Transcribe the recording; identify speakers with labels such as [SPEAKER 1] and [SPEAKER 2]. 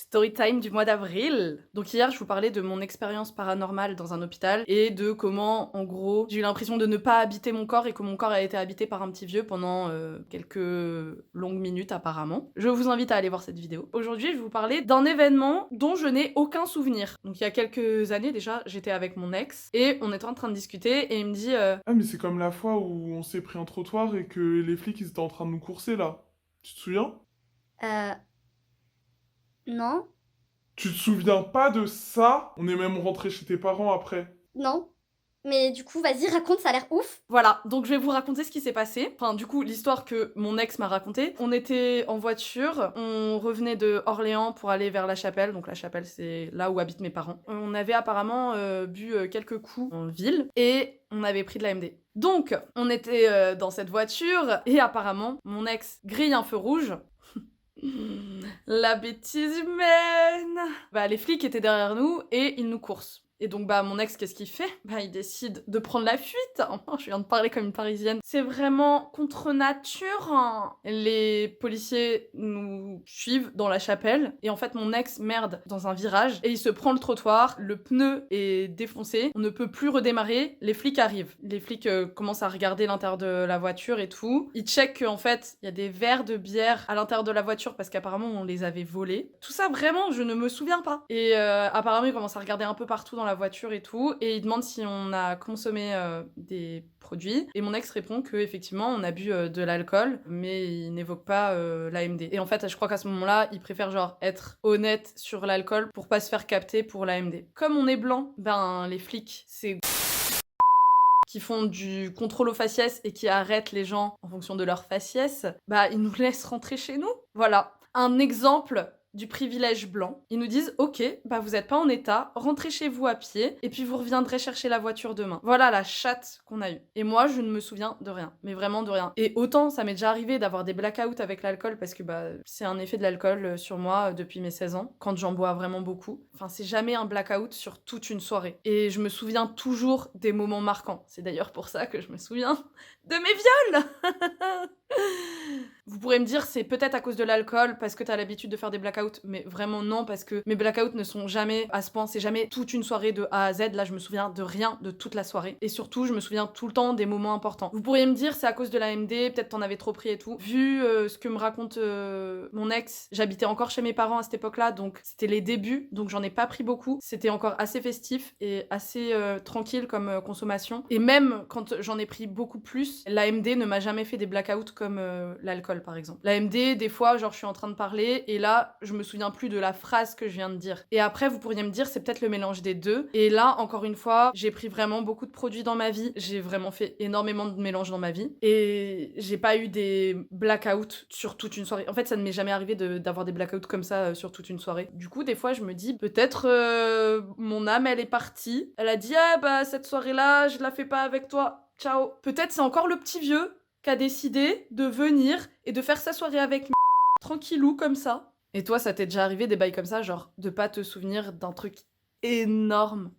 [SPEAKER 1] Story time du mois d'avril. Donc hier, je vous parlais de mon expérience paranormale dans un hôpital et de comment, en gros, j'ai eu l'impression de ne pas habiter mon corps et que mon corps a été habité par un petit vieux pendant quelques longues minutes apparemment. Je vous invite à aller voir cette vidéo. Aujourd'hui, je vais vous parler d'un événement dont je n'ai aucun souvenir. Donc il y a quelques années déjà, j'étais avec mon ex et on était en train de discuter et il me dit
[SPEAKER 2] Ah, mais c'est comme la fois où on s'est pris un trottoir et que les flics ils étaient en train de nous courser là. Tu te souviens?
[SPEAKER 3] Euh, non,
[SPEAKER 2] Tu te souviens pas de ça? On est même rentré chez tes parents après.
[SPEAKER 3] non. Mais du coup, vas-y, raconte, ça a l'air ouf.
[SPEAKER 1] Voilà, donc je vais vous raconter ce qui s'est passé. Enfin, du coup, l'histoire que mon ex m'a racontée. On était en voiture, on revenait de Orléans pour aller vers La Chapelle. Donc La Chapelle, c'est là où habitent mes parents. On avait apparemment bu quelques coups en ville et on avait pris de la MD. Donc, on était dans cette voiture et apparemment, mon ex grille un feu rouge. La bêtise humaine! Bah, les flics étaient derrière nous et ils nous coursent. Et donc, bah, mon ex, qu'est-ce qu'il fait? Bah, il décide de prendre la fuite. Oh, je viens de parler comme une parisienne. C'est vraiment contre nature, hein. Les policiers nous suivent dans La Chapelle. Et en fait, mon ex merde dans un virage. Et il se prend le trottoir. Le pneu est défoncé. On ne peut plus redémarrer. Les flics arrivent. Les flics commencent à regarder l'intérieur de la voiture et tout. Ils checkent qu'en fait, il y a des verres de bière à l'intérieur de la voiture parce qu'apparemment, on les avait volés. Tout ça, vraiment, je ne me souviens pas. Et apparemment, ils commencent à regarder un peu partout dans la voiture et tout, et il demande si on a consommé des produits, et mon ex répond que effectivement on a bu de l'alcool, mais il n'évoque pas l'AMD. Et en fait, je crois qu'à ce moment-là, il préfère genre être honnête sur l'alcool pour pas se faire capter pour l'AMD. Comme on est blanc, ben les flics, c'est qui font du contrôle aux faciès et qui arrêtent les gens en fonction de leur faciès, bah ils nous laissent rentrer chez nous. Voilà, un exemple du privilège blanc. Ils nous disent OK, bah vous êtes pas en état, rentrez chez vous à pied et puis vous reviendrez chercher la voiture demain. Voilà la chatte qu'on a eue. Et moi, je ne me souviens de rien, mais vraiment de rien. Et autant ça m'est déjà arrivé d'avoir des blackouts avec l'alcool parce que bah c'est un effet de l'alcool sur moi depuis mes 16 ans quand j'en bois vraiment beaucoup. Enfin, c'est jamais un blackout sur toute une soirée. Et je me souviens toujours des moments marquants. C'est d'ailleurs pour ça que je me souviens de mes viols. Vous pourrez me dire, c'est peut-être à cause de l'alcool, parce que t'as l'habitude de faire des blackouts, mais vraiment non, parce que mes blackouts ne sont jamais à ce point, c'est jamais toute une soirée de A à Z. Là, je me souviens de rien de toute la soirée. Et surtout, je me souviens tout le temps des moments importants. Vous pourriez me dire, c'est à cause de la MD, peut-être t'en avais trop pris et tout. Vu ce que me raconte mon ex, j'habitais encore chez mes parents à cette époque-là, donc c'était les débuts, donc j'en ai pas pris beaucoup. C'était encore assez festif et assez tranquille comme consommation. Et même quand j'en ai pris beaucoup plus, la MD ne m'a jamais fait des blackouts comme l'alcool par exemple. La MD, des fois, genre je suis en train de parler et là, je me souviens plus de la phrase que je viens de dire. Et après, vous pourriez me dire, c'est peut-être le mélange des deux. Et là, encore une fois, j'ai pris vraiment beaucoup de produits dans ma vie. J'ai vraiment fait énormément de mélanges dans ma vie. Et j'ai pas eu des blackouts sur toute une soirée. En fait, ça ne m'est jamais arrivé d'avoir des blackouts comme ça sur toute une soirée. Du coup, des fois, je me dis, peut-être mon âme, elle est partie. Elle a dit, ah bah cette soirée-là, je la fais pas avec toi. Ciao. Peut-être c'est encore le petit vieux qui a décidé de venir et de faire sa soirée avec tranquillou comme ça. Et toi, ça t'est déjà arrivé des bails comme ça, genre de pas te souvenir d'un truc énorme?